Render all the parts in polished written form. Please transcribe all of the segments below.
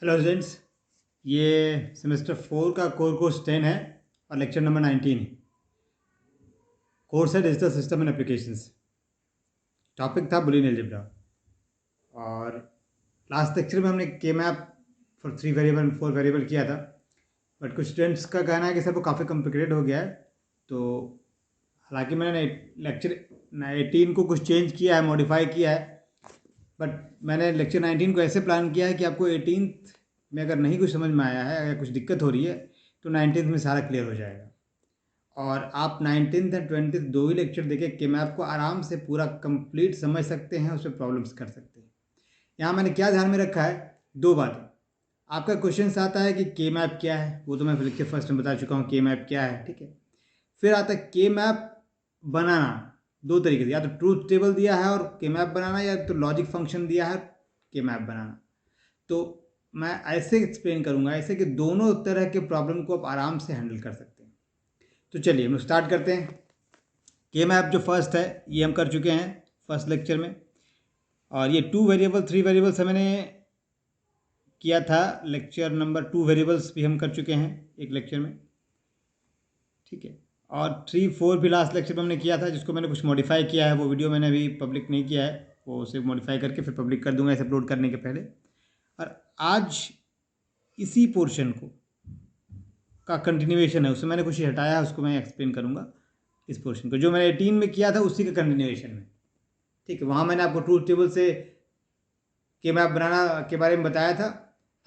Hello students, ये semester 4 का course 10 है और लेक्चर नंबर 19 है। कोर्स है digital system and applications. Topic था बुलियन अलजेब्रा। और लास्ट लेक्चर में हमने के मैप फॉर 3 वेरिएबल 4 वेरिएबल किया था, बट कुछ स्टूडेंट्स का कहना है कि सर वो काफ़ी कॉम्प्लिकेटेड हो गया है। तो हालांकि मैंने लेक्चर 18 को कुछ चेंज किया है, मॉडिफाई किया है, बट मैंने लेक्चर 19 को ऐसे प्लान किया है कि आपको 18th में अगर नहीं कुछ समझ में आया है या कुछ दिक्कत हो रही है तो 19th में सारा क्लियर हो जाएगा। और आप 19th एंड 20th दो ही लेक्चर देके के मैप को आराम से पूरा कंप्लीट समझ सकते हैं, उसमें प्रॉब्लम्स कर सकते हैं। यहाँ मैंने क्या ध्यान में रखा है, दो बातें। आपका क्वेश्चन आता है कि के मैप क्या है, वो तो मैं लेक्चर फर्स्ट में बता चुका हूँ के मैप क्या है, ठीक है। फिर आता है के मैप बनाना दो तरीके से, या तो ट्रूथ टेबल दिया है और के मैप बनाना, या तो लॉजिक फंक्शन दिया है के मैप बनाना। तो मैं ऐसे एक्सप्लेन करूंगा ऐसे कि दोनों तरह के प्रॉब्लम को आप आराम से हैंडल कर सकते हैं। तो चलिए हम स्टार्ट करते हैं। के मैप जो फर्स्ट है ये हम कर चुके हैं फर्स्ट लेक्चर में, और ये 2 वेरिएबल 3 वेरिएबल्स मैंने किया था। लेक्चर नंबर 2 वेरिएबल्स भी हम कर चुके हैं एक लेक्चर में, ठीक है। और 3 4 भी लास्ट लेक्चर में हमने किया था, जिसको मैंने कुछ मॉडिफाई किया है। वो वीडियो मैंने अभी पब्लिक नहीं किया है, वो उसे मॉडिफाई करके फिर पब्लिक कर दूंगा इसे अपलोड करने के पहले। और आज इसी पोर्शन को का कंटिन्यूएशन है, उसमें मैंने कुछ हटाया है, उसको मैं एक्सप्लेन करूंगा। इस पोर्शन को जो मैंने 18 में किया था उसी का कंटिन्यूएशन में, ठीक है। वहाँ मैंने आपको ट्रूथ टेबल से के मैप बनाना के बारे में बताया था।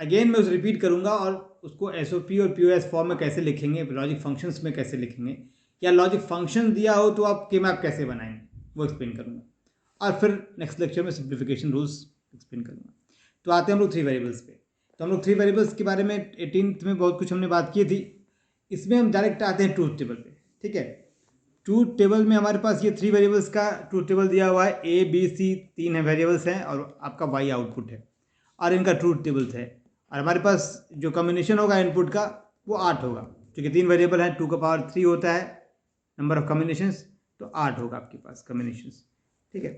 अगेन मैं उसे रिपीट करूंगा, और उसको एसओपी और पीओएस फॉर्म में कैसे लिखेंगे, लॉजिक फंक्शंस में कैसे लिखेंगे, या लॉजिक फंक्शन दिया हो तो आप के मैप कैसे बनाएंगे, वो एक्सप्लेन करूंगा। और फिर नेक्स्ट लेक्चर में सिंप्लीफिकेशन रूल्स एक्सप्लेन करूंगा। तो आते हैं हम लोग 3 वेरिएबल्स पे। तो हम लोग 3 वेरिएबल्स के बारे में 18th में बहुत कुछ हमने बात की थी। इसमें हम डायरेक्ट आते हैं ट्रूथ टेबल पे, ठीक है। ट्रूथ टेबल में हमारे पास ये 3 वेरिएबल्स का ट्रूथ टेबल दिया हुआ है। ए बी सी 3 है वेरिएबल्स हैं, और आपका वाई आउटपुट है, और इनका ट्रूथ टेबल्स है। और हमारे पास जो कॉम्बिनेशन होगा इनपुट का वो 8 होगा, क्योंकि 3 वेरिएबल है, 2 का पावर 3 होता है नंबर ऑफ कॉम्बिनेशंस, तो 8 होगा आपके पास कॉम्बिनेशंस, ठीक है।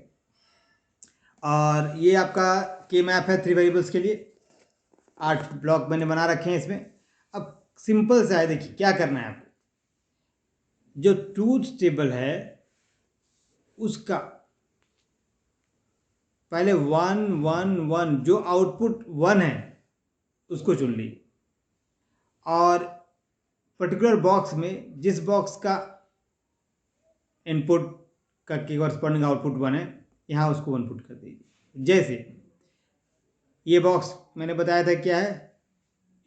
और ये आपका के मैप है 3 वेरिएबल्स के लिए। 8 ब्लॉक मैंने बना रखे हैं इसमें। अब सिंपल सा है, देखिए क्या करना है आपको। जो ट्रूथ टेबल है उसका पहले 1 1 1 जो आउटपुट 1 है उसको चुन लीजिए, और पर्टिकुलर बॉक्स में जिस बॉक्स का इनपुट का कॉरस्पॉन्डिंग आउटपुट 1 है, यहाँ उसको 1 पुट कर दीजिए। जैसे ये बॉक्स मैंने बताया था क्या है,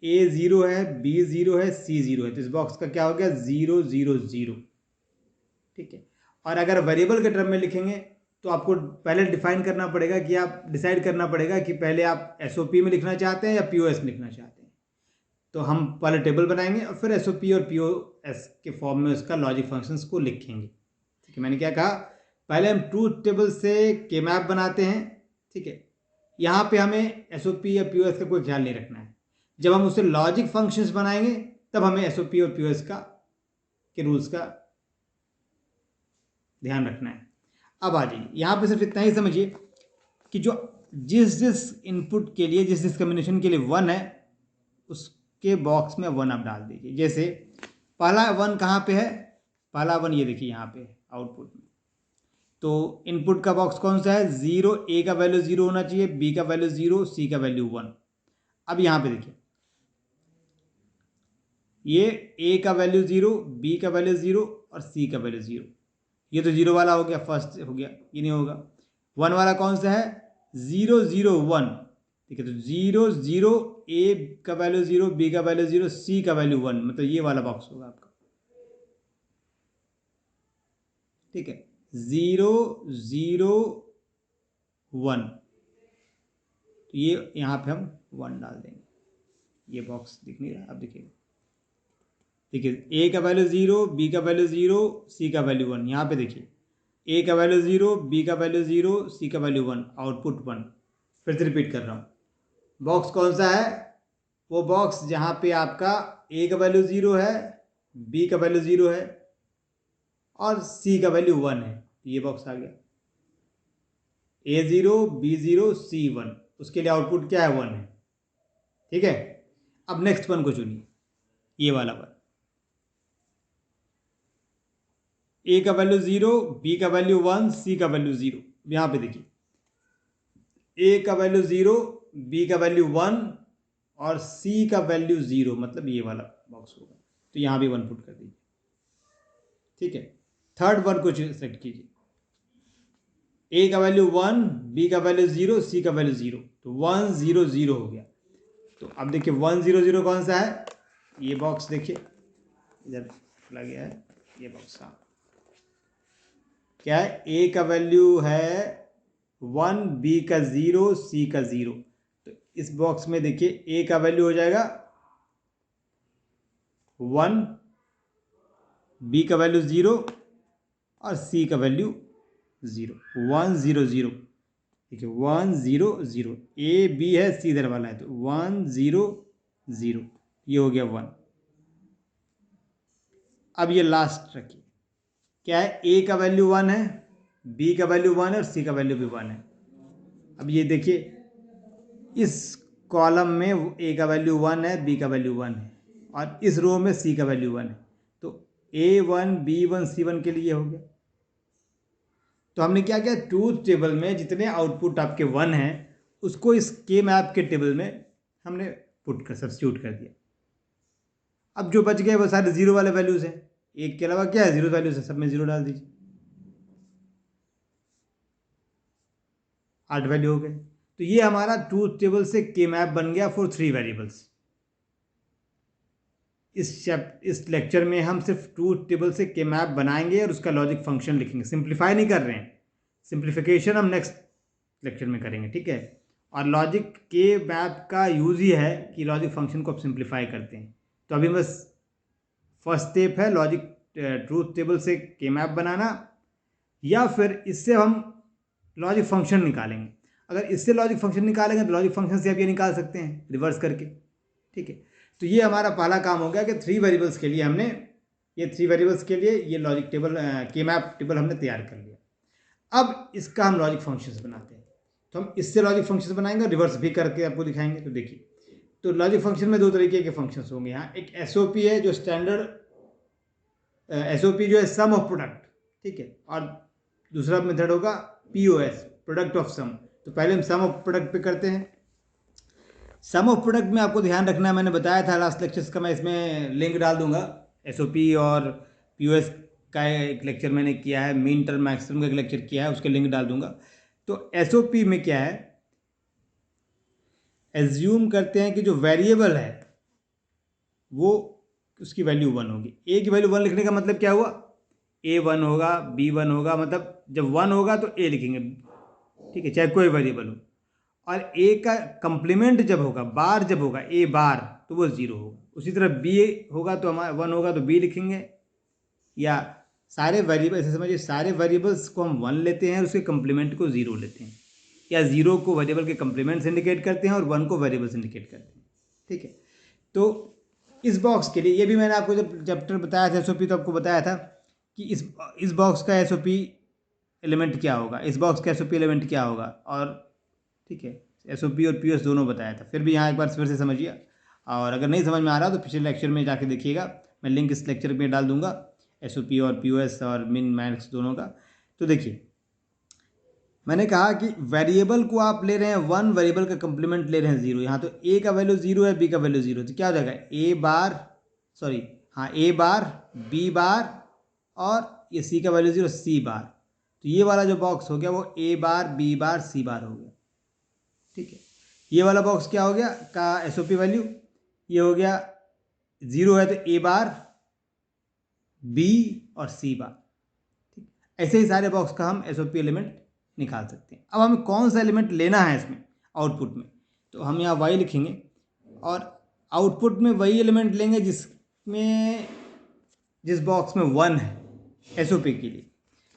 ए 0 है, बी 0 है, सी 0 है, तो इस बॉक्स का क्या हो गया 0 0 0, ठीक है। और अगर वेरिएबल के टर्म में लिखेंगे तो आपको पहले डिफाइन करना पड़ेगा कि आप डिसाइड करना पड़ेगा कि पहले आप एसओपी में लिखना चाहते हैं या पीओएस में लिखना चाहते हैं। तो हम पहले टेबल बनाएंगे और फिर एसओपी और पीओएस के फॉर्म में उसका लॉजिक फंक्शंस को लिखेंगे, ठीक है। मैंने क्या कहा, पहले हम ट्रूथ टेबल से के मैप बनाते हैं, ठीक है। यहाँ पे हमें एसओपी या पीओएस का कोई ख्याल नहीं रखना है। जब हम उससे लॉजिक फंक्शंस बनाएंगे तब हमें एसओपी और पीओएस का के रूल्स का ध्यान रखना है। अब आ जाइए यहाँ पे सिर्फ इतना ही समझिए कि जो जिस जिस इनपुट के लिए जिस जिस कम्बिनेशन के लिए 1 है उसके बॉक्स में 1 आप डाल दीजिए। जैसे पहला 1 कहाँ पे है, पहला 1 ये देखिए यहाँ पे आउटपुट में। तो इनपुट का बॉक्स कौन सा है, 0, ए का वैल्यू 0 होना चाहिए, बी का वैल्यू 0, सी का वैल्यू 1। अब यहाँ पे देखिए ये ए का वैल्यू 0, बी का वैल्यू 0 और सी का वैल्यू 0। ये तो 0 वाला हो गया, फर्स्ट हो गया, ये नहीं होगा। 1 वाला कौन सा है, 0 0 1, ठीक है। तो 0 0, ए का वैल्यू 0, बी का वैल्यू 0, सी का वैल्यू 1, मतलब ये वाला बॉक्स होगा आपका, ठीक है। 0 0 1, तो ये यहाँ पे हम 1 डाल देंगे। ये बॉक्स दिख नहीं रहा, अब देखिए, देखिए ए का वैल्यू 0, बी का वैल्यू 0, सी का वैल्यू 1। यहाँ पे देखिए ए का वैल्यू 0, बी का वैल्यू 0, सी का वैल्यू 1, आउटपुट 1। फिर से रिपीट कर रहा हूँ, बॉक्स कौन सा है, वो बॉक्स जहाँ पे आपका ए का वैल्यू 0 है, बी का वैल्यू 0 है और सी का वैल्यू 1 है। ये बॉक्स आ गया, ए 0, बी 0, सी 1, उसके लिए आउटपुट क्या है 1 है। ठीक है। अब नेक्स्ट वन को चुनिए, ये वाला वन। ए का वैल्यू 0, बी का वैल्यू 1, सी का वैल्यू 0। यहां पे देखिए, ए का वैल्यू 0, बी का वैल्यू 1 और सी का वैल्यू 0, मतलब ये वाला बॉक्स होगा। तो यहां भी 1 पुट कर दीजिए, ठीक है। थर्ड वन को सेलेक्ट कीजिए, ए का वैल्यू 1, बी का वैल्यू 0, सी का वैल्यू 0, तो 1 0 0 हो गया। तो अब देखिए 1 0 0 कौन सा है, ये बॉक्स देखिए, इधर खुला गया है ये बॉक्स। हाँ, क्या है, ए का वैल्यू है 1, बी का 0, सी का 0। तो इस बॉक्स में देखिए ए का वैल्यू हो जाएगा 1, बी का वैल्यू 0 और सी का वैल्यू 0, 1 0 0। देखिए 1 0 0, ए बी है, सी इधर वाला है, तो 1 0 0, ये हो गया 1। अब ये लास्ट रखिए, क्या है, ए का वैल्यू 1 है, बी का वैल्यू 1 है और सी का वैल्यू भी 1 है। अब ये देखिए इस कॉलम में ए का वैल्यू 1 है, बी का वैल्यू 1 है और इस रो में सी का वैल्यू 1 है। तो A1 B1 C1 के लिए हो गया। तो हमने क्या किया, ट्रूथ टेबल में जितने आउटपुट आपके 1 हैं उसको इस के मैप के टेबल में हमने पुट कर सब्स्टिट्यूट कर दिया। अब जो बच गए वो सारे जीरो वाले वैल्यूज हैं, एक के अलावा क्या है, जीरो वैल्यूज है, सब में जीरो डाल दीजिए, 8 वैल्यू हो गए। तो ये हमारा ट्रूथ टेबल से के मैप बन गया फॉर 3 वेरिएबल्स। इस लेक्चर में हम सिर्फ ट्रूथ टेबल से के मैप बनाएंगे और उसका लॉजिक फंक्शन लिखेंगे, सिंप्लीफाई नहीं कर रहे हैं, सिंप्लीफिकेशन हम नेक्स्ट लेक्चर में करेंगे, ठीक है। और लॉजिक के मैप का यूज ही है कि लॉजिक फंक्शन को आप सिंप्लीफाई करते हैं। तो अभी बस फर्स्ट स्टेप है लॉजिक ट्रूथ टेबल से के मैप बनाना, या फिर इससे हम लॉजिक फंक्शन निकालेंगे। अगर इससे लॉजिक फंक्शन निकालेंगे तो लॉजिक फंक्शन से आप ये निकाल सकते हैं रिवर्स करके, ठीक है। तो ये हमारा पहला काम हो गया कि 3 वेरिएबल्स के लिए हमने ये 3 वेरिएबल्स के लिए ये लॉजिक टेबल के मैप टेबल हमने तैयार कर लिया। अब इसका हम लॉजिक फंक्शंस बनाते हैं। तो हम इससे लॉजिक फंक्शंस बनाएंगे, रिवर्स भी करके आपको दिखाएंगे। तो देखिए, तो लॉजिक फंक्शन में 2 तरीके के फंक्शंस होंगे। यहाँ एक एसओपी है जो स्टैंडर्ड एसओपी जो है सम ऑफ प्रोडक्ट, ठीक है, और दूसरा मेथड होगा पीओएस, प्रोडक्ट ऑफ सम। तो पहले हम सम ऑफ प्रोडक्ट पे करते हैं। सम ऑफ प्रोडक्ट में आपको ध्यान रखना है, मैंने बताया था लास्ट लेक्चर्स का, मैं इसमें लिंक डाल दूंगा। एसओपी और पीओएस का एक लेक्चर मैंने किया है, मीन टर्म मैक्सिमम का एक लेक्चर किया है, उसके लिंक डाल दूंगा। तो एसओपी में क्या है, एज्यूम करते हैं कि जो वेरिएबल है वो उसकी वैल्यू 1 होगी। ए की वैल्यू 1 लिखने का मतलब क्या हुआ, ए 1 होगा, बी 1 होगा, मतलब जब 1 होगा तो ए लिखेंगे, ठीक है, चाहे कोई वेरिएबल हो। और ए का कंप्लीमेंट जब होगा, बार जब होगा, ए बार, तो वो 0 होगा। उसी तरह बी होगा तो हमारा 1 होगा तो बी लिखेंगे। या सारे वेरिएबल, ऐसे समझिए सारे वेरिएबल्स को हम 1 लेते हैं और उसके कंप्लीमेंट को 0 लेते हैं, या 0 को वेरिएबल के कंप्लीमेंट से इंडिकेट करते हैं और 1 को वेरिएबल से इंडिकेट करते हैं, ठीक है। तो इस बॉक्स के लिए, ये भी मैंने आपको जब चैप्टर बताया था एसओपी, तो आपको बताया था कि इस बॉक्स का एसओपी एलिमेंट क्या होगा, इस बॉक्स का एसओपी एलिमेंट क्या होगा, और ठीक है, एसओपी और पीओएस दोनों बताया था। फिर भी यहाँ एक बार फिर से समझिए, और अगर नहीं समझ में आ रहा तो पिछले लेक्चर में जाके देखिएगा, मैं लिंक इस लेक्चर में डाल दूंगा, एसओपी और पीओएस और मिन मैक्स दोनों का। तो देखिए, मैंने कहा कि वेरिएबल को आप ले रहे हैं 1, वेरिएबल का कंप्लीमेंट ले रहे हैं 0। यहाँ तो ए का वैल्यू 0 है, बी का वैल्यू 0, तो क्या हो जाएगा, ए बार, सॉरी हाँ, ए बार, बी बार और ये सी का वैल्यू 0, सी बार। तो ये वाला जो बॉक्स हो गया वो ए बार, बी बार, सी बार हो गया, ठीक है। ये वाला बॉक्स क्या हो गया का एसओपी वैल्यू, ये हो गया 0 है तो ए बार, बी और सी बार, ठीक। ऐसे ही सारे बॉक्स का हम एसओपी एलिमेंट निकाल सकते हैं। अब हमें कौन सा एलिमेंट लेना है इसमें आउटपुट में, तो हम यहाँ वाई लिखेंगे और आउटपुट में वही एलिमेंट लेंगे जिस बॉक्स में 1 है एसओपी के लिए।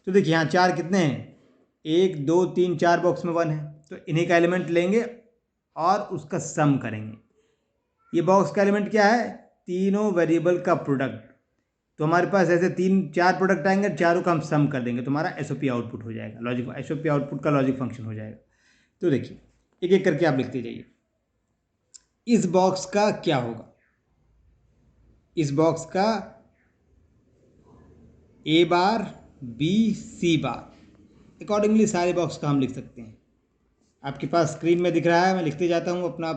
तो देखिए यहाँ 4 कितने हैं, 1 2 3 4 बॉक्स में 1 है, तो इन्हीं का एलिमेंट लेंगे और उसका सम करेंगे। ये बॉक्स का एलिमेंट क्या है, तीनों वेरिएबल का प्रोडक्ट। तो हमारे पास ऐसे 3-4 प्रोडक्ट आएंगे, चारों का हम सम कर देंगे, तो हमारा एसओपी आउटपुट हो जाएगा, लॉजिक एसओपी आउटपुट का लॉजिक फंक्शन हो जाएगा। तो देखिए एक एक करके आप लिखते जाइए। इस बॉक्स का क्या होगा? इस बॉक्स का ए बार, बी, सी बार, अकॉर्डिंगली सारे बॉक्स का हम लिख सकते हैं। आपके पास स्क्रीन में दिख रहा है, मैं लिखते जाता हूँ अपना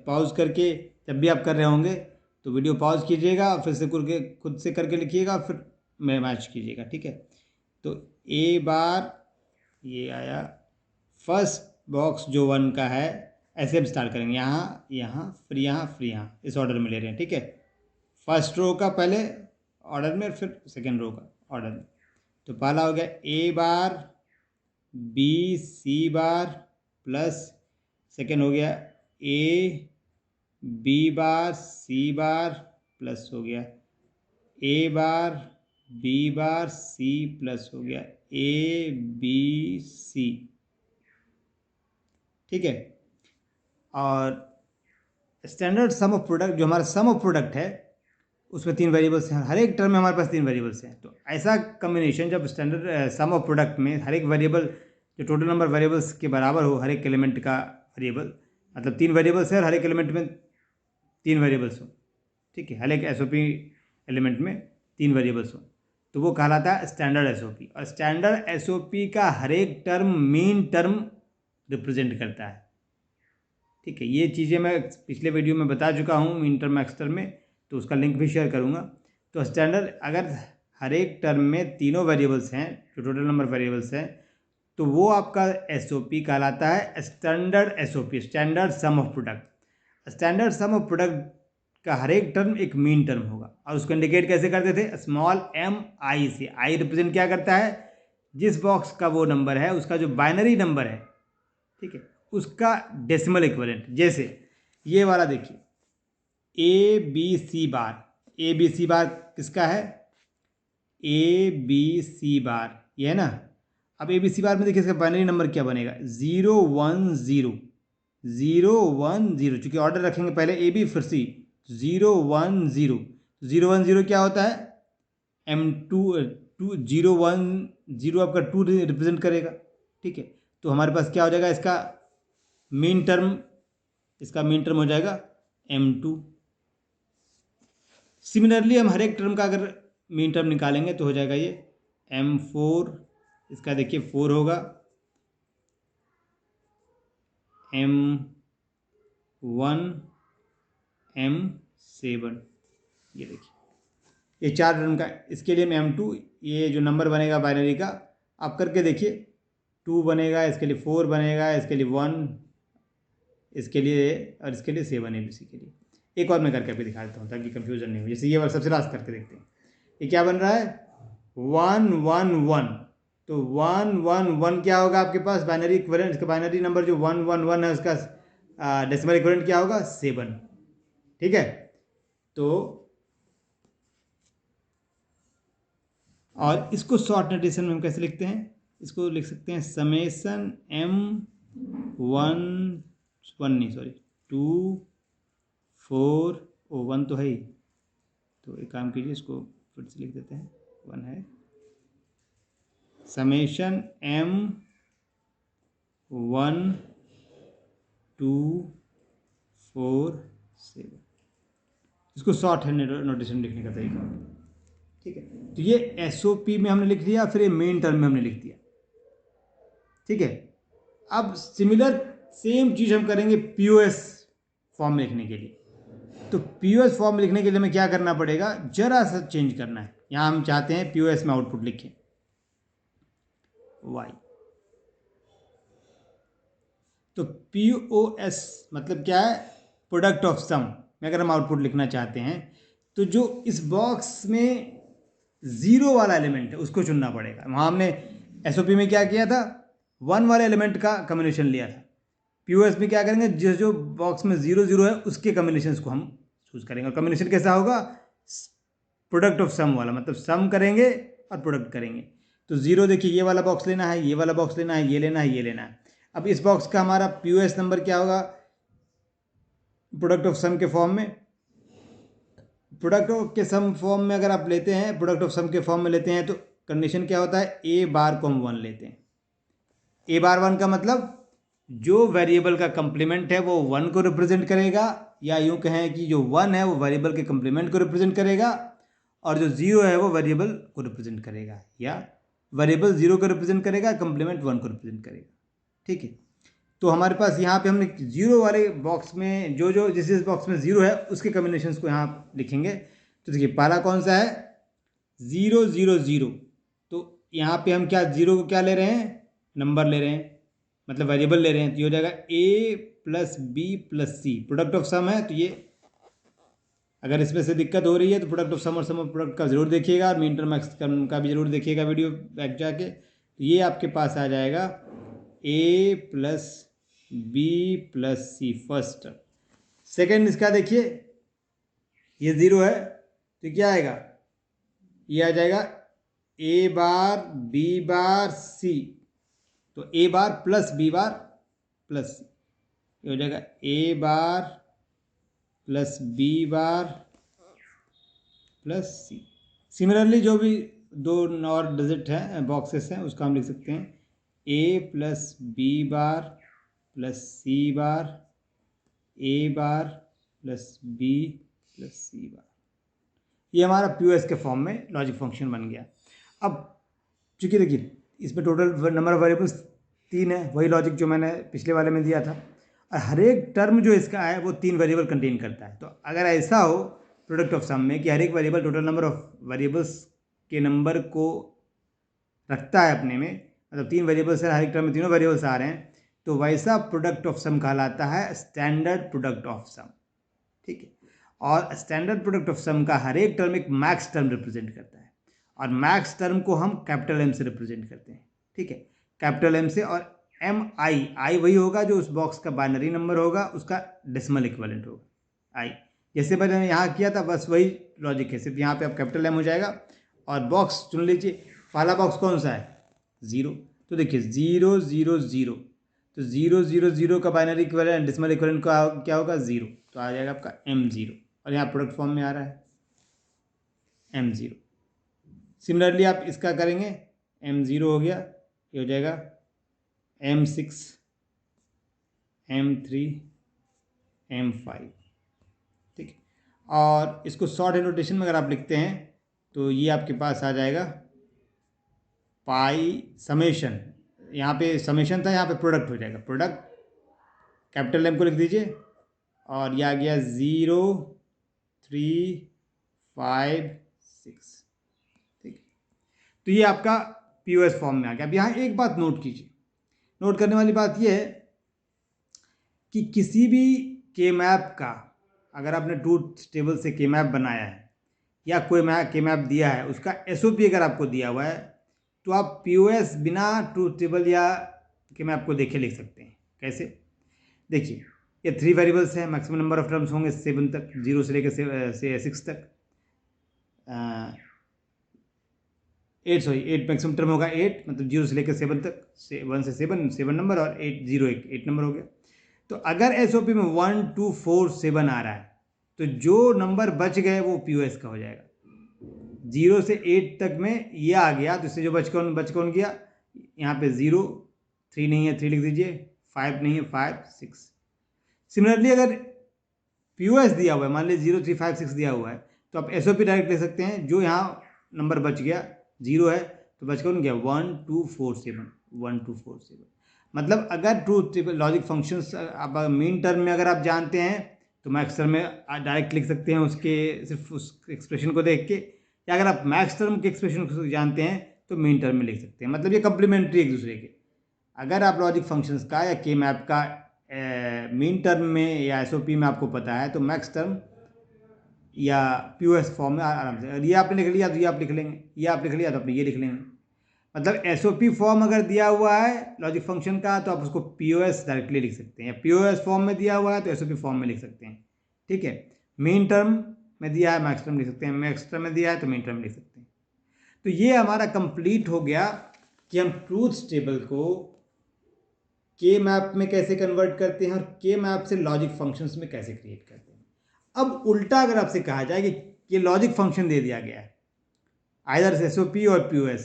पॉज करके। जब भी आप कर रहे होंगे तो वीडियो पॉज कीजिएगा, फिर से खुद से करके लिखिएगा, फिर मैं मैच कीजिएगा, ठीक है। तो ए बार ये आया, फर्स्ट बॉक्स जो 1 का है, ऐसे हम स्टार्ट करेंगे, यहाँ यहाँ फिर यहाँ फिर यहाँ, इस ऑर्डर में ले रहे हैं, ठीक है। फर्स्ट रो का पहले ऑर्डर में, फिर सेकेंड रो का ऑर्डर में। तो पहला हो गया A bar B C bar plus, second हो गया A B bar C bar plus हो गया A bar B bar C plus हो गया ए बी सी, ठीक है। और स्टैंडर्ड सम ऑफ प्रोडक्ट, जो हमारा सम ऑफ प्रोडक्ट है, उसमें 3 वेरिएबल्स हैं, हर एक टर्म में हमारे पास 3 वेरिएबल्स हैं। तो ऐसा कम्बिनेशन जब स्टैंडर्ड सम ऑफ प्रोडक्ट में हर एक वेरिएबल जो टोटल नंबर वेरिएबल्स के बराबर हो, हर एक एलिमेंट का वेरिएबल, मतलब 3 वेरिएबल्स है और हर एक एलिमेंट में 3 वेरिएबल्स हो, ठीक है। हर एक एसओपी एलिमेंट में 3 वेरिएबल्स हो, तो वो कहलाता है स्टैंडर्ड एसओपी। और स्टैंडर्ड एसओपी का हर एक टर्म मेन टर्म रिप्रेजेंट करता है, ठीक है। ये चीज़ें मैं पिछले वीडियो में बता चुका हूँ मीन टर्म एक्स टर्म में, तो उसका लिंक भी शेयर करूँगा। तो स्टैंडर्ड, अगर हर एक टर्म में तीनों वेरिएबल्स हैं, जो टोटल नंबर वेरिएबल्स हैं, तो वो आपका एसओपी कहलाता है standard SOP, standard sum of product. Standard sum of product का हर एक टर्म एक मीन टर्म होगा, और उसको इंडिकेट कैसे करते थे? स्मॉल एम आई से। आई रिप्रेजेंट क्या करता है? जिस बॉक्स का वो नंबर है, उसका जो बाइनरी नंबर है, ठीक है, उसका डेसिमल इक्विवेलेंट। जैसे ये वाला देखिए, ए बी सी बार, ए बी सी बार किसका है? ए बी सी बार, ये है ना। अब ए बी सी बार में देखिए इसका बाइनरी नंबर क्या बनेगा? 0 1 0 0 1 0, चूंकि ऑर्डर रखेंगे पहले ए बी फिर सी, 0 1 0, 0 1 0 क्या होता है? M2 2 0 1 0 आपका 2 रिप्रेजेंट करेगा, ठीक है। तो हमारे पास क्या हो जाएगा? इसका मीन टर्म, इसका मीन टर्म हो जाएगा M2। सिमिलरली हम हर एक टर्म का अगर मीन टर्म निकालेंगे तो हो जाएगा ये M4, इसका देखिए 4 होगा, M1 M7, ये देखिए ये 4 टर्म का। इसके लिए M2, ये जो नंबर बनेगा बाइनरी का, आप करके देखिए, 2 बनेगा, इसके लिए 4 बनेगा, इसके लिए 1, इसके लिए, और इसके लिए 7 ABC के लिए। एक और मैं करके भी दिखा देता हूँ ताकि कंफ्यूजन नहीं हो। जैसे ये वाला सबसे लास्ट करके देखते हैं, ये क्या बन रहा है? 1 1 1। तो 1 1 1 क्या होगा आपके पास? बाइनरी इक्विवेलेंट, इसका बाइनरी नंबर जो 1 1 1 है, उसका डेसिमल इक्विवेलेंट क्या होगा? 7, ठीक है। तो और इसको शॉर्ट नोटेशन में हम कैसे लिखते हैं? इसको लिख सकते हैं समेशन M1 1 नहीं सॉरी 2 4, ओ 1 तो है ही, तो एक काम कीजिए, इसको फिर से लिख देते हैं, 1 है, समेशन M1 2 4 7। इसको शॉर्ट हैंड नोटेशन लिखने का तरीका, ठीक है। तो ये एसओपी में हमने लिख दिया, फिर ये मेन टर्म में हमने लिख दिया, ठीक है। अब सिमिलर सेम चीज़ हम करेंगे पीओएस फॉर्म में लिखने के लिए। तो पीओएस फॉर्म में लिखने के लिए हमें क्या करना पड़ेगा? जरा सा चेंज करना है। यहाँ हम चाहते हैं पीओएस में आउटपुट लिखें y, तो पीओएस मतलब क्या है? प्रोडक्ट ऑफ सम में अगर हम आउटपुट लिखना चाहते हैं, तो जो इस बॉक्स में 0 वाला एलिमेंट है उसको चुनना पड़ेगा। वहाँ हमने एसओपी में क्या किया था? 1 वाले एलिमेंट का कम्बिनेशन लिया था। पीओएस में क्या करेंगे? जो बॉक्स में 0 0 है उसके कम्बिनेशन को हम चूज करेंगे। और कम्बिनेशन कैसा होगा? प्रोडक्ट ऑफ सम वाला, मतलब सम करेंगे और प्रोडक्ट करेंगे। तो 0 देखिए, ये वाला बॉक्स लेना है, ये वाला बॉक्स लेना है, ये लेना है, ये लेना है। अब इस बॉक्स का हमारा पीओएस नंबर क्या होगा? प्रोडक्ट ऑफ सम के फॉर्म में, प्रोडक्ट के सम फॉर्म में अगर आप लेते हैं, प्रोडक्ट ऑफ सम के फॉर्म में लेते हैं, तो कंडीशन क्या होता है? ए बार को हम 1 लेते हैं। ए बार 1 का मतलब जो वेरिएबल का कंप्लीमेंट है वो 1 को रिप्रेजेंट करेगा, या यूँ कहें कि जो 1 है वो वेरिएबल के कंप्लीमेंट को रिप्रेजेंट करेगा, और जो 0 है वो वेरिएबल को रिप्रेजेंट करेगा, या वेरिएबल 0 को रिप्रेजेंट करेगा, कंप्लीमेंट 1 को रिप्रेजेंट करेगा। ठीक है, तो हमारे पास यहाँ पे हमने 0 वाले बॉक्स में जो जिस बॉक्स में 0 है उसके कम्बिनेशंस को यहाँ लिखेंगे। तो देखिए पहला कौन सा है, 0 0 0। तो यहाँ पे हम क्या 0 को क्या ले रहे हैं, नंबर ले रहे हैं, मतलब वेरिएबल ले रहे हैं। तो ये हो जाएगा a plus B plus C, product of sum है। तो ये अगर इसमें से दिक्कत हो रही है तो प्रोडक्ट ऑफ सम और सम ऑफ प्रोडक्ट का जरूर देखिएगा, और मीन टर्म एक्सटर्म का भी जरूर देखिएगा वीडियो बैक जाके। तो ये आपके पास आ जाएगा a plus B plus C first term. Second इसका देखिए, ये 0 है तो क्या आएगा, ये आ जाएगा a bar b bar c। तो a bar plus b bar plus c, ये हो जाएगा a bar plus b bar plus c। Similarly जो भी दो और डिजिट हैं बॉक्सेस हैं उसका हम लिख सकते हैं a plus b bar plus c bar, a bar plus b plus c बार। ये हमारा POS के फॉर्म में लॉजिक फंक्शन बन गया। अब चूंकि देखिए इसमें टोटल नंबर ऑफ वेरिएबल्स 3 है, वही लॉजिक जो मैंने पिछले वाले में दिया था, और हर एक टर्म जो इसका है वो 3 वेरिएबल कंटेन करता है। तो अगर ऐसा हो प्रोडक्ट ऑफ सम में कि हर एक variable total number of variables के नंबर को रखता है अपने में, मतलब 3 वेरिएबल्स है, हर एक टर्म में तीनों वेरिएबल्स आ रहे हैं, तो वैसा प्रोडक्ट ऑफ सम कहलाता है स्टैंडर्ड प्रोडक्ट ऑफ सम। ठीक है, और स्टैंडर्ड प्रोडक्ट ऑफ सम का हर एक टर्म एक मैक्स टर्म रिप्रेजेंट करता है, और मैक्स टर्म को हम कैपिटल एम से रिप्रेजेंट करते हैं। ठीक है, कैपिटल एम से, और एम आई वही होगा जो उस बॉक्स का बाइनरी नंबर होगा, उसका डेसिमल इक्विवेलेंट होगा आई। जैसे मैंने यहाँ किया था बस वही लॉजिक है, सिर्फ यहाँ पे अब कैपिटल एम हो जाएगा, और बॉक्स चुन लीजिए। पहला बॉक्स कौन सा है, 0। तो देखिए 0 0 0, तो 0 0 0 का बाइनरी इक्विवेलेंट डेसिमल इक्विवेलेंट का क्या होगा 0, तो आ जाएगा आपका m0, और यहाँ प्रोडक्ट फॉर्म में आ रहा है m0। सिमिलरली आप इसका करेंगे, m0 हो गया, ये हो जाएगा m6 m3 m5। ठीक है, और इसको शॉर्ट हैंड नोटेशन में अगर आप लिखते हैं तो ये आपके पास आ जाएगा पाई समेशन, यहाँ पे समेशन था, यहाँ पे प्रोडक्ट हो जाएगा, प्रोडक्ट कैपिटल एम को लिख दीजिए, और यह आ गया 0 3 5 6। ठीक है, तो ये आपका POS फॉर्म में आ गया। अब यहाँ एक बात नोट कीजिए, नोट करने वाली बात ये है कि किसी भी के मैप का अगर आपने ट्रूथ टेबल से के मैप बनाया है या कोई के मैप दिया है, उसका SOP अगर आपको दिया हुआ है, तो आप POS बिना ट्रूथ टेबल या के मैप को देखे लिख सकते हैं। कैसे, देखिए ये 3 वेरिएबल्स हैं, मैक्सिमम नंबर ऑफ टर्म्स होंगे 7 तक, 0 से लेकर 6 तक, 8 मैक्सिमम टर्म होगा 8, मतलब 0 से लेकर 7 तक, 1 से 7 नंबर, और 8 नंबर हो गया। तो अगर SOP में 1 2 4 7 आ रहा है तो जो नंबर बच गए वो POS का हो जाएगा। 0 से 8 तक में ये आ गया, तो इससे जो बच कौन गया, यहाँ पे 0 3 नहीं है 3 लिख दीजिए, 5 नहीं है 5 6। सिमिलरली अगर POS दिया हुआ है, मान लीजिए 0 3 5 6 दिया हुआ है, तो आप SOP डायरेक्ट ले सकते हैं। जो यहाँ नंबर बच गया 0 है तो बच कौन गया 1 2 4 7, 1 2 4 7। मतलब अगर ट्रूथ टेबल लॉजिक फंक्शंस आप मीन टर्म में अगर आप जानते हैं तो मैक्स टर्म में डायरेक्ट लिख सकते हैं उसके सिर्फ उस एक्सप्रेशन को देख के, या अगर आप मैक्स टर्म के एक्सप्रेशन को जानते हैं तो मीन टर्म में लिख सकते हैं। मतलब ये कंप्लीमेंट्री एक दूसरे के। अगर आप लॉजिक फंक्शंस का या के मैप का मीन टर्म में या SOP में आपको पता है तो मैक्स टर्म या POS फॉर्म में आराम से, ये आपने लिख लिया तो ये आप लिख लेंगे, ये आप लिख लिया तो अपने ये लिख लेंगे। मतलब SOP फॉर्म अगर दिया हुआ है लॉजिक फंक्शन का तो आप उसको POS डायरेक्टली लिख सकते हैं, या POS फॉर्म में दिया हुआ है तो SOP फॉर्म में लिख सकते हैं। ठीक है, मीन टर्म में दिया है मैक्स टर्म लिख सकते हैं, मैक्स टर्म में दिया है तो मीन टर्म लिख सकते हैं। तो ये हमारा कंप्लीट हो गया कि हम ट्रूथ टेबल को के मैप में कैसे कन्वर्ट करते हैं और के मैप से लॉजिक फंक्शंस में कैसे क्रिएट करते हैं। अब उल्टा अगर आपसे कहा जाए कि ये लॉजिक फंक्शन दे दिया गया है आइदर SOP और POS,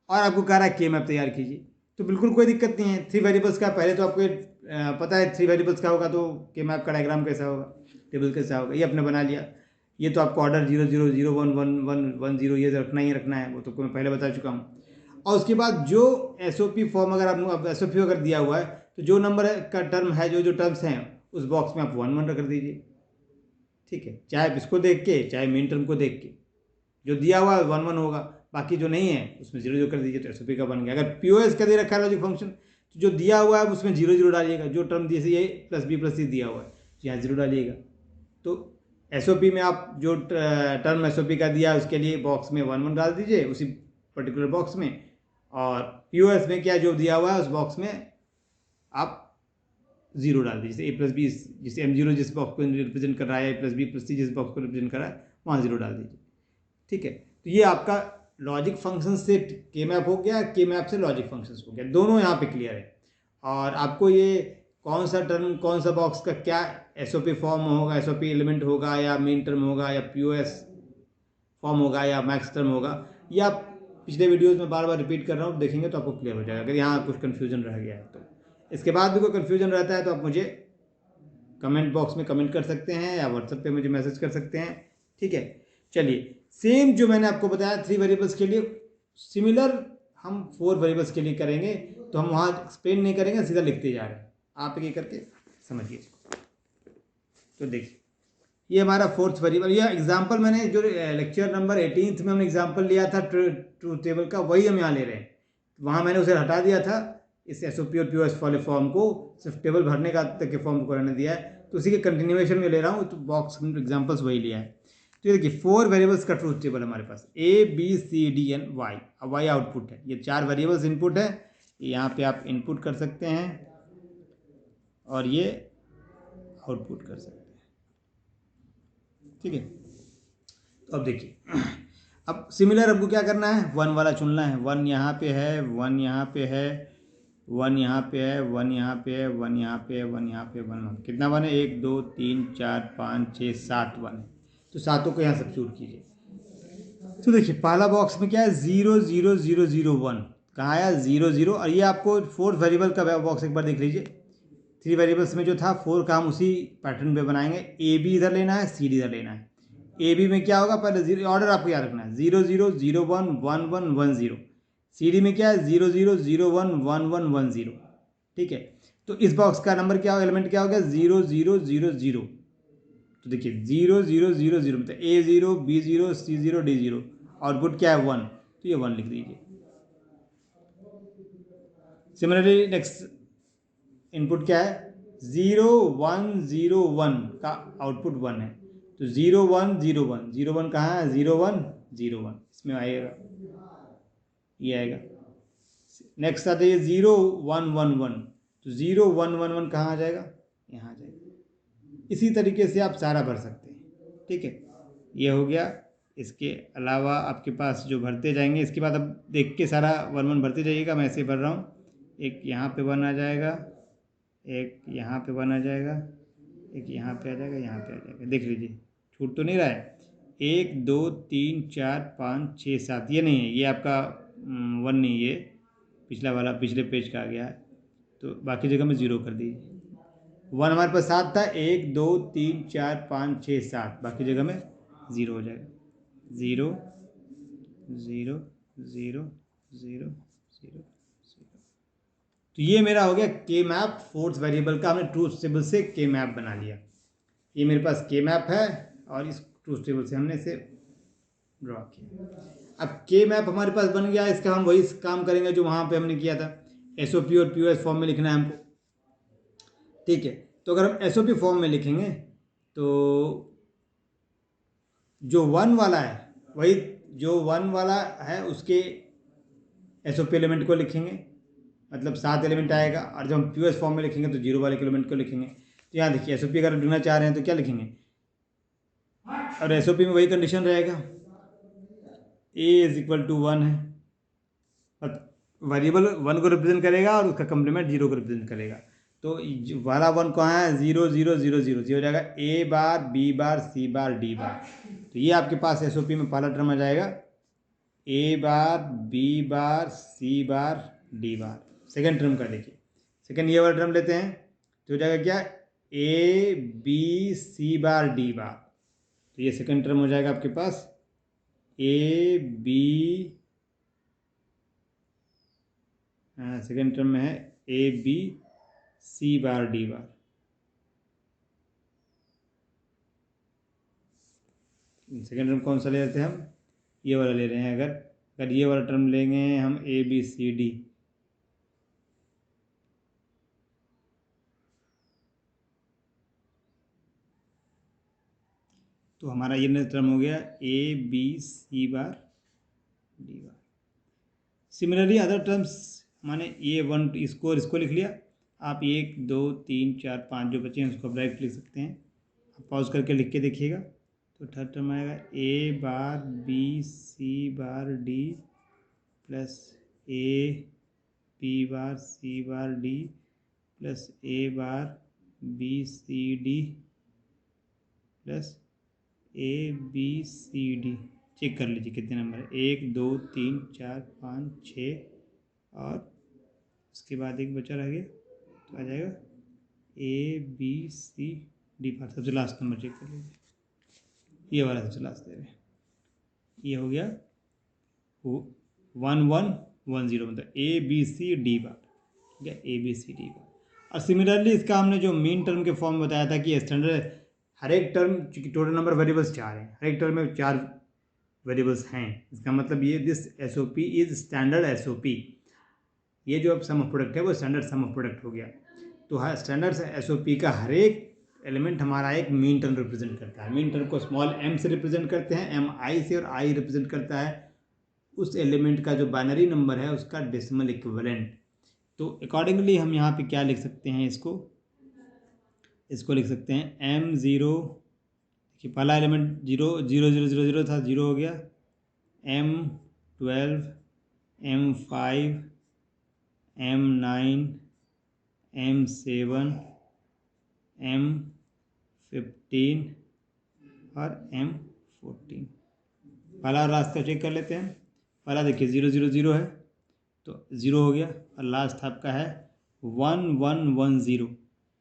और आपको कह रहा है के मैप तैयार कीजिए, तो बिल्कुल कोई दिक्कत नहीं है। 3 वेरिएबल्स का पहले तो आपको पता है 3 वेरिएबल्स का होगा तो के मैप का डायग्राम कैसा होगा, टेबल कैसा होगा, ये आपने बना लिया। ये तो आपको ऑर्डर 0 0 0 1 1 1 1 0 ये रखना ही रखना है, वो तो मैं पहले बता चुका हूँ। और उसके बाद जो SOP फॉर्म अगर आप SOP अगर दिया हुआ है तो जो नंबर का टर्म है, जो टर्म्स हैं उस बॉक्स में आप 1 1 कर दीजिए, ठीक है। चाहे आप इसको देख के चाहे मेन टर्म को देख के, जो दिया हुआ है 1 1 होगा, बाकी जो नहीं है उसमें 0 0 कर दीजिए तो SOP का बन गया। अगर POS का दे रखा है लॉजिक फंक्शन तो जो दिया हुआ है उसमें 0 0 डालिएगा, जो टर्म जैसे ये +B+C दिया हुआ है तो यहाँ 0 डालिएगा। तो SOP में आप जो टर्म SOP का दिया है उसके लिए बॉक्स में 1 1 डाल दीजिए उसी पर्टिकुलर बॉक्स में, और POS में क्या जो दिया हुआ है उस बॉक्स में आप 0 डाल दीजिए। A+B जिसे M0 जिस बॉक्स को रिप्रेजेंट कर रहा है, A+B+C जिस बॉक्स को रिप्रेजेंट कर रहा है वहाँ 0 डाल दीजिए, ठीक है। तो ये आपका लॉजिक फंक्शन से के मैप हो गया, के मैप से लॉजिक फंक्शंस हो गया, दोनों यहाँ पे क्लियर है। और आपको ये कौन सा टर्म कौन सा बॉक्स का क्या SOP फॉर्म होगा, SOP एलिमेंट होगा या मेन टर्म होगा या POS फॉर्म होगा या मैक्स टर्म होगा, ये आप पिछले वीडियोस में बार बार रिपीट कर रहा हूँ, देखेंगे तो आपको क्लियर हो जाएगा अगर यहाँ कुछ कन्फ्यूजन रह गया है तो। इसके बाद भी कोई कन्फ्यूजन रहता है तो आप मुझे कमेंट बॉक्स में कमेंट कर सकते हैं या व्हाट्सएप पे मुझे मैसेज कर सकते हैं, ठीक है। चलिए, सेम जो मैंने आपको बताया 3 वेरिएबल्स के लिए, सिमिलर हम 4 वेरिएबल्स के लिए करेंगे। तो हम वहाँ एक्सप्लेन नहीं करेंगे, सीधा लिखते जा रहे हैं, आप ये करके समझिए। तो देखिए ये हमारा 4th वेरिएबल, ये एग्जाम्पल मैंने जो लेक्चर नंबर 18 में हमने एग्जाम्पल लिया था ट्रूथ टेबल का, वही हम यहाँ ले रहे हैं। वहाँ मैंने उसे हटा दिया था, इस SOP और POS वाले फॉर्म को सिर्फ टेबल भरने का तक के फॉर्म को रहने दिया है, तो उसी के कंटिन्यूएशन में ले रहा हूँ। तो बॉक्स एग्जाम्पल्स वही लिया है। तो ये देखिए 4 वेरिएबल्स का ट्रूथ टेबल हमारे पास A B C D and Y। अब Y आउटपुट है, ये 4 वेरिएबल्स इनपुट है, यहाँ पे आप इनपुट कर सकते हैं और ये आउटपुट कर सकते हैं, ठीक है। तो अब देखिए अब सिमिलर आपको क्या करना है, 1 वाला चुनना है। 1 यहाँ पे है, 1 यहाँ पे है, 1 यहाँ पे है, 1 यहाँ पे है, 1 यहाँ पे है, 1 यहाँ पे, 1 कितना 1 है, 1 2 3 4 5 6 7 1 है। तो सातों को यहाँ सब्स्टिट्यूट कीजिए। तो देखिए पहला बॉक्स में क्या है 0 0 0 0 1, कहाँ आया 0 0, और ये आपको 4th वेरिएबल का बॉक्स एक बार देख लीजिए। 3 वेरिएबल्स में जो था 4 का हम उसी पैटर्न पे बनाएंगे। AB इधर लेना है, CD इधर लेना है। AB में क्या होगा, पहले 0 ऑर्डर आपको याद रखना है, 0 0 0 1 1 1 1 0। CD में क्या है 0 0 0 1 1 1 1 0, ठीक है। तो इस बॉक्स का नंबर क्या होगा, एलिमेंट क्या होगा 0 0 0 0। तो देखिए 0 0 0 0 मतलब A0 B0 C0 D0, output क्या है 1, तो ये 1 लिख दीजिए। सिमिलरली नेक्स्ट इनपुट क्या है 0 1 0 1 का आउटपुट 1 है, तो 0 1 0 1 0 1 कहाँ है 0 1 0 1, इसमें आएगा, ये आएगा। नेक्स्ट आता है 0 1 1 1, तो 0 1 1 1 कहाँ आ जाएगा, यहाँ आ जाएगा। इसी तरीके से आप सारा भर सकते हैं, ठीक है। ये हो गया। इसके अलावा आपके पास जो भरते जाएंगे, इसके बाद अब देख के सारा 1 1 भरते जाइएगा। मैं ऐसे भर रहा हूँ, एक यहाँ पे 1 आ जाएगा, एक यहाँ पे 1 आ जाएगा, एक यहाँ पे आ जाएगा, यहाँ पे आ जाएगा। देख लीजिए छूट तो नहीं रहा है, 1 2 3 4 5 6 7, ये नहीं है, ये आपका 1 नहीं, ये पिछला वाला पिछले पेज का आ गया है, तो बाकी जगह में 0 कर दीजिए। 1 हमारे पास 7 था, 1 2 3 4 5 6 7, बाकी जगह में 0 हो जाएगा, 0 0 0 0 0 0। तो ये मेरा हो गया के मैप 4th वेरिएबल का, हमने ट्रूथ टेबल से के मैप बना लिया। ये मेरे पास के मैप है और इस ट्रूथ टेबल से हमने इसे ड्रॉ किया। अब के मैप हमारे पास बन गया, इसका हम वही काम करेंगे जो वहाँ पे हमने किया था, SOP और POS फॉर्म में लिखना है हमको, ठीक है। तो अगर हम SOP फॉर्म में लिखेंगे तो जो 1 वाला है वही, जो 1 वाला है उसके SOP एलिमेंट को लिखेंगे, मतलब 7 एलिमेंट आएगा। और जब हम POS फॉर्म में लिखेंगे तो 0 वाले एलिमेंट को लिखेंगे। तो यहाँ देखिए SOP अगर ढूंढना चाह रहे हैं तो क्या लिखेंगे, और SOP में वही कंडीशन रहेगा, A = 1 है, वेरिएबल 1 को रिप्रेजेंट करेगा और उसका कम्प्लीमेंट 0 को रिप्रेजेंट करेगा। तो वाला 1 कहाँ है 0 0 0 0 0 हो जाएगा, A bar B bar C bar D बार। तो ये आपके पास SOP में पहला टर्म आ जाएगा, A bar B bar C bar D bar. Second term का देखिए, सेकेंड ये वाला टर्म लेते हैं, तो हो जाएगा क्या, ए बी सी बार डी बार। तो ये सेकंड टर्म हो जाएगा आपके पास ए बी, सेकंड टर्म में है A B C bar D bar. Second term कौन सा ले लेते हैं हम, ये वाला ले रहे हैं। अगर ये वाला टर्म लेंगे हम ए बी सी डी, तो हमारा ये टर्म हो गया A B C bar D bar. Similarly other terms माने ये वन इसको लिख लिया आप, 1 2 3 4 5 जो बचे हैं उसको डायरेक्ट लिख सकते हैं। आप पॉज करके लिख के देखिएगा। तो थर्ड टर्म आएगा A bar B C bar D plus A B bar C bar D plus A bar B C D plus A B C D. Check कर लीजिए कितने नंबर है, 1 2 3 4 5 6 और उसके बाद एक बचा रह गया, तो आ जाएगा ए बी सी डी पर सबसे लास्ट नंबर चेक कर लीजिए, ये वाला सबसे लास्ट दे रहे हैं। ये हो गया 1 1 1 0, मतलब ए बी सी डी बार, ठीक है, ए बी सी डी बार। और सिमिलरली इसका हमने जो मीन टर्म के फॉर्म बताया था कि स्टैंडर्ड हर एक टर्म, चूँकि टोटल नंबर वेरिएबल्स 4 हैं, हर एक टर्म में 4 वेरिएबल्स हैं, इसका मतलब ये this S O P is standard S O P. ये जो अब सम ऑफ प्रोडक्ट है वो स्टैंडर्ड सम ऑफ प्रोडक्ट हो गया। तो हर स्टैंडर्ड एस ओ पी का हर एक एलिमेंट हमारा एक मीन टर्म रिप्रेजेंट करता है। मीन टर्म को स्मॉल m से रिप्रेजेंट करते हैं, एम आई से, और आई रिप्रेजेंट करता है उस एलिमेंट का जो बाइनरी नंबर है उसका डेसिमल इक्विवेलेंट। तो अकॉर्डिंगली हम यहाँ पे क्या लिख सकते हैं, इसको लिख सकते हैं m0, कि पहला एलिमेंट 0 0 0 0 0 था, 0 हो गया, m12 m5 m9 m7 m15 और m14। पहला रास्ता चेक कर लेते हैं। पहला देखिए 0 0 0 है तो 0 हो गया, और लास्ट आपका है 1 1 1 0,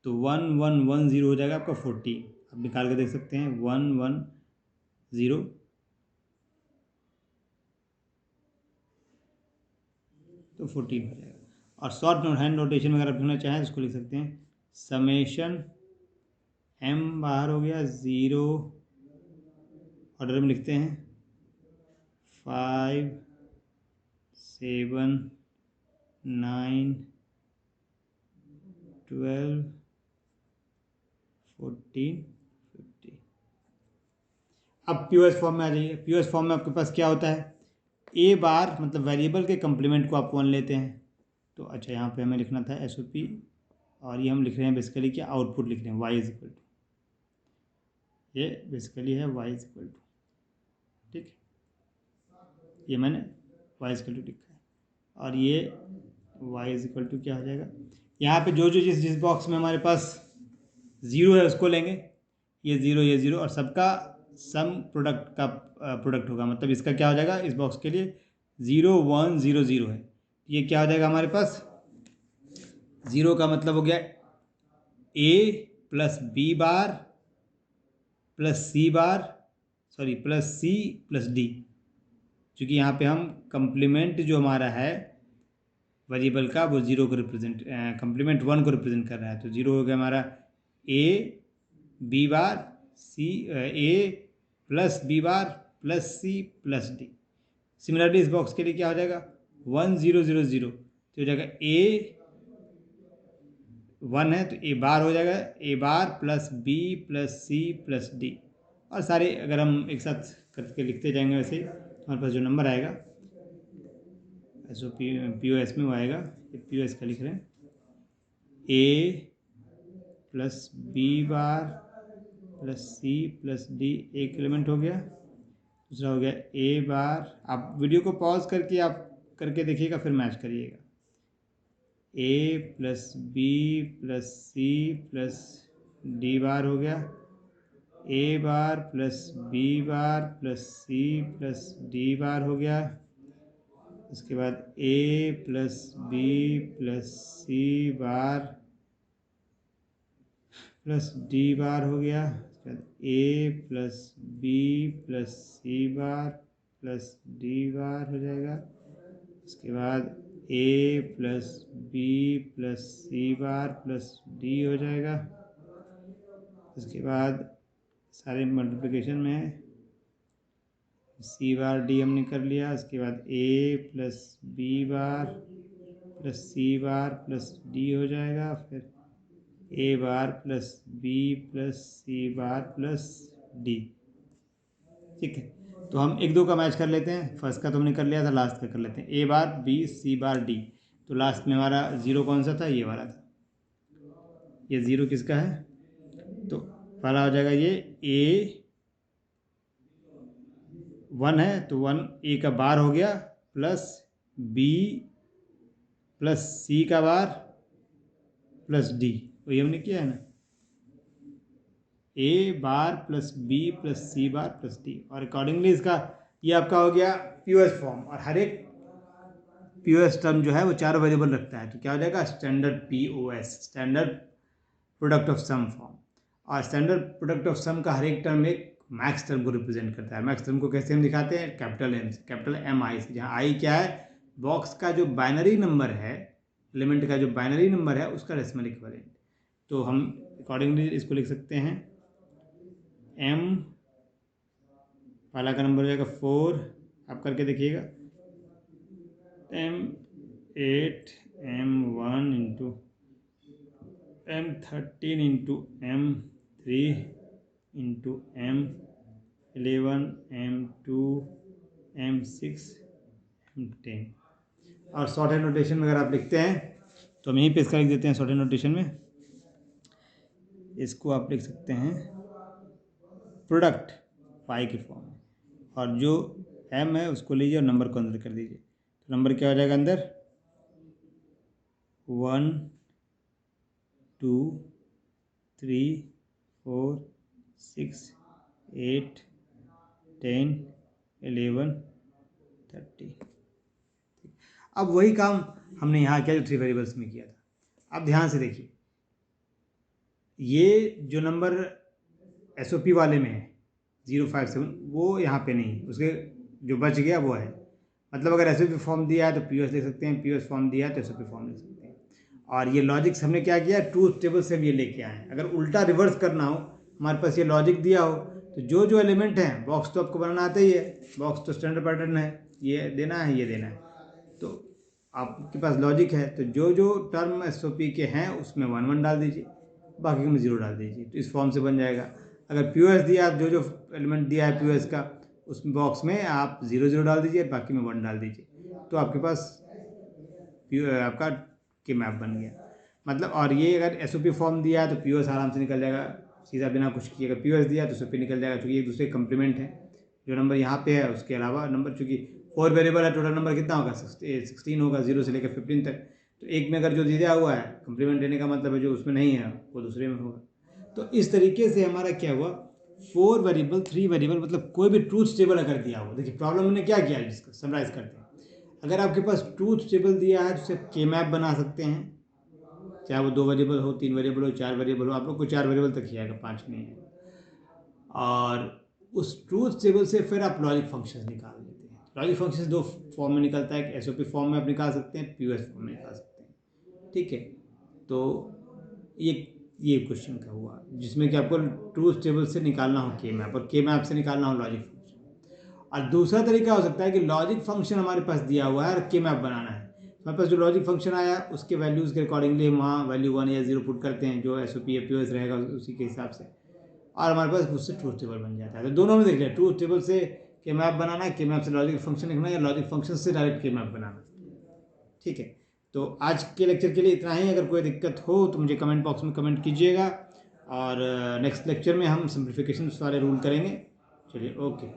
तो 1 1 1 0 हो जाएगा आपका 40। आप निकाल के देख सकते हैं 1 1 0 तो 14 हो जाएगा। और शॉर्ट नोट हैंड नोटेशन में अगर आप लिखना चाहें तो इसको लिख सकते हैं समेशन m बाहर हो गया 0, ऑर्डर में लिखते हैं 5 7 9 12 14 50। अब पीओएस फॉर्म में आ जाइए। पीओएस फॉर्म में आपके पास क्या होता है, ए बार मतलब वेरिएबल के कंप्लीमेंट को आप 1 लेते हैं। तो अच्छा यहाँ पे हमें लिखना था एस ओ पी, और ये हम लिख रहे हैं बेसिकली क्या, आउटपुट लिख रहे हैं y इज इक्वल टू, ये बेसिकली है y इज इक्वल टू, ठीक, ये मैंने y इज इक्वल टू लिखा है। और ये y इज इक्वल टू क्या हो जाएगा, यहाँ पे जो जिस बॉक्स में हमारे पास 0 है उसको लेंगे, ये 0 ये 0, और सबका सम प्रोडक्ट का प्रोडक्ट होगा। मतलब इसका क्या हो जाएगा, इस बॉक्स के लिए 0 1 0 0 है, ये क्या हो जाएगा हमारे पास, 0 का मतलब हो गया a plus B bar plus C bar, sorry plus C plus D, क्योंकि यहाँ पे हम कंप्लीमेंट जो हमारा है वेरिएबल का वो 0 को रिप्रेजेंट, कंप्लीमेंट 1 को रिप्रेजेंट कर रहा है। तो 0 हो गया हमारा a B bar C, a plus B bar plus C plus D. Similarly इस बॉक्स के लिए क्या हो जाएगा 1 0 0 0, तो हो जाएगा a 1 है तो a बार हो जाएगा a bar plus b plus c plus d। और सारे अगर हम एक साथ करके लिखते जाएंगे वैसे हमारे पास जो नंबर आएगा S O P O S में वो आएगा, पी ओ एस का लिख रहे हैं a plus B bar plus C plus D, एक एलिमेंट हो गया। दूसरा हो गया ए बार, आप वीडियो को पॉज करके आप करके देखिएगा फिर मैच करिएगा, A plus B plus C plus D bar हो गया, A bar plus B bar plus C plus D bar हो गया। उसके बाद A plus B plus C bar plus D bar हो गया, उसके बाद A plus B plus C bar plus D bar हो जाएगा। उसके बाद A plus B plus C bar plus D हो जाएगा। उसके बाद सारे मल्टीप्लिकेशन में है, सी बार डी हमने कर लिया। उसके बाद A plus B bar plus C bar plus D हो जाएगा। फिर ए bar plus B plus C bar plus D. ठीक है, तो हम एक दो का मैच कर लेते हैं। फर्स्ट का तो हमने कर लिया था, लास्ट का कर लेते हैं। ए bar B C bar D, तो लास्ट में हमारा ज़ीरो कौन सा था? ये वाला था। ये ज़ीरो किसका है? तो पहला हो जाएगा ये ए 1 है, तो 1 ए का बार हो गया प्लस बी प्लस सी का बार प्लस डी, वही हमने किया है ना, ए bar plus B plus C bar plus D. और अकॉर्डिंगली इसका ये आपका हो गया पीओएस फॉर्म। और हर एक पीओएस टर्म जो है वो 4 वेरिएबल रखता है, तो क्या हो जाएगा? Standard POS, standard product of sum form. और स्टैंडर्ड प्रोडक्ट ऑफ सम का हर एक टर्म एक मैक्स टर्म को रिप्रेजेंट करता है। मैक्स टर्म को कैसे हम दिखाते हैं? कैपिटल एम से, कैपिटल एम आई से, जहाँ आई क्या है? बॉक्स का जो बाइनरी नंबर है, एलिमेंट का जो बाइनरी नंबर है उसका डेसिमल इक्विवेलेंट। तो हम अकॉर्डिंगली इसको लिख सकते हैं एम, पहला का नंबर हो जाएगा 4, आप करके देखिएगा, M8 M1 into M13 into M3 into M11 M2 M6 M10। और शॉर्ट हैंड नोटेशन में अगर आप लिखते हैं तो हम यहीं पे इसका लिख देते हैं शॉर्ट हैंड नोटेशन में। इसको आप लिख सकते हैं प्रोडक्ट पाई की फॉर्म में, और जो एम है उसको लीजिए और नंबर को अंदर कर दीजिए। तो नंबर क्या हो जाएगा अंदर? 1 2 3 4 6 8 10 11 30। अब वही काम हमने यहाँ किया जो 3 वेरिएबल्स में किया था। अब ध्यान से देखिए, ये जो नंबर एसओपी वाले में है 057, वो यहाँ पे नहीं, उसके जो बच गया वो है। मतलब अगर एसओपी फॉर्म दिया है तो पीओएस लिख सकते हैं, पीओएस फॉर्म दिया है तो एसओपी फॉर्म लिख सकते हैं। और ये लॉजिक्स हमने क्या किया? ट्रूथ टेबल से हम ये लेके आए हैं। अगर उल्टा रिवर्स करना हो, हमारे पास ये लॉजिक दिया हो, तो जो जो एलिमेंट हैं, बॉक्स तो आपको बनाना आता ही है, बॉक्स तो स्टैंडर्ड पैटर्न है, ये देना है ये देना है, तो आपके पास लॉजिक है। तो जो जो टर्म एसओपी के हैं उसमें 1 1 डाल दीजिए, बाकी में 0 डाल दीजिए, तो इस फॉर्म से बन जाएगा। अगर पीओएस दिया, जो जो एलिमेंट दिया है पीओएस का, उस बॉक्स में आप 0 0 डाल दीजिए, बाकी में 1 डाल दीजिए, तो आपके पास आपका के मैप बन गया। मतलब, और ये अगर एसओपी फॉर्म दिया है तो पीओएस आराम से निकल जाएगा सीधा बिना कुछ किए। अगर पीओएस दिया तो एसओपी निकल जाएगा, क्योंकि एक दूसरे कंप्लीमेंट है। जो नंबर यहाँ पे है उसके अलावा नंबर, चूँकि 4 वेरिएबल है, टोटल नंबर कितना होगा? 16 होगा, 0 से लेकर 15 तक। तो एक में अगर जो दिया हुआ है कंप्लीमेंट देने का मतलब है जो उसमें नहीं है वो दूसरे में होगा। तो इस तरीके से हमारा क्या हुआ, 4 वेरिएबल 3 वेरिएबल, मतलब कोई भी ट्रूथ टेबल अगर दिया हुआ। देखिए प्रॉब्लम हमने क्या किया है, जिसका समराइज करते हैं। अगर आपके पास ट्रूथ टेबल दिया है तो उसे के मैप बना सकते हैं, चाहे वो 2 वेरिएबल हो, 3 वेरिएबल हो, 4 वेरिएबल हो। आप लोग को 4 वेरिएबल तक ही आएगा, 5 नहीं है। और उस ट्रूथ टेबल से फिर आप लॉजिक फंक्शन निकाल लेते हैं। लॉजिक फंक्शन 2 फॉर्म में निकलता है, एसओपी फॉर्म में आप निकाल सकते हैं, पीओएस फॉर्म में निकाल सकते हैं। ठीक है, तो ये क्वेश्चन का हुआ जिसमें कि आपको ट्रूथ टेबल से निकालना हो के मैप, और के मैप से निकालना हो लॉजिक फंक्शन। और दूसरा तरीका हो सकता है कि लॉजिक फंक्शन हमारे पास दिया हुआ है और के मैप बनाना है। हमारे पास जो लॉजिक फंक्शन आया उसके वैल्यूज़ के अकॉर्डिंगली हम वहाँ वैल्यू 1 या 0 पुट करते हैं, जो एसओपी या पीओएस रहेगा उसी के हिसाब से, और हमारे पास उससे ट्रूथ टेबल बन जाता है। तो दोनों में देख लिया, ट्रूथ टेबल से के मैप बनाना, के मैप से लॉजिक फंक्शन लिखना, या लॉजिक फंक्शन से डायरेक्ट के मैप बनाना। ठीक है, तो आज के लेक्चर के लिए इतना ही। अगर कोई दिक्कत हो तो मुझे कमेंट बॉक्स में कमेंट कीजिएगा, और नेक्स्ट लेक्चर में हम सिंप्लीफिकेशन वाले रूल करेंगे। चलिए, ओके।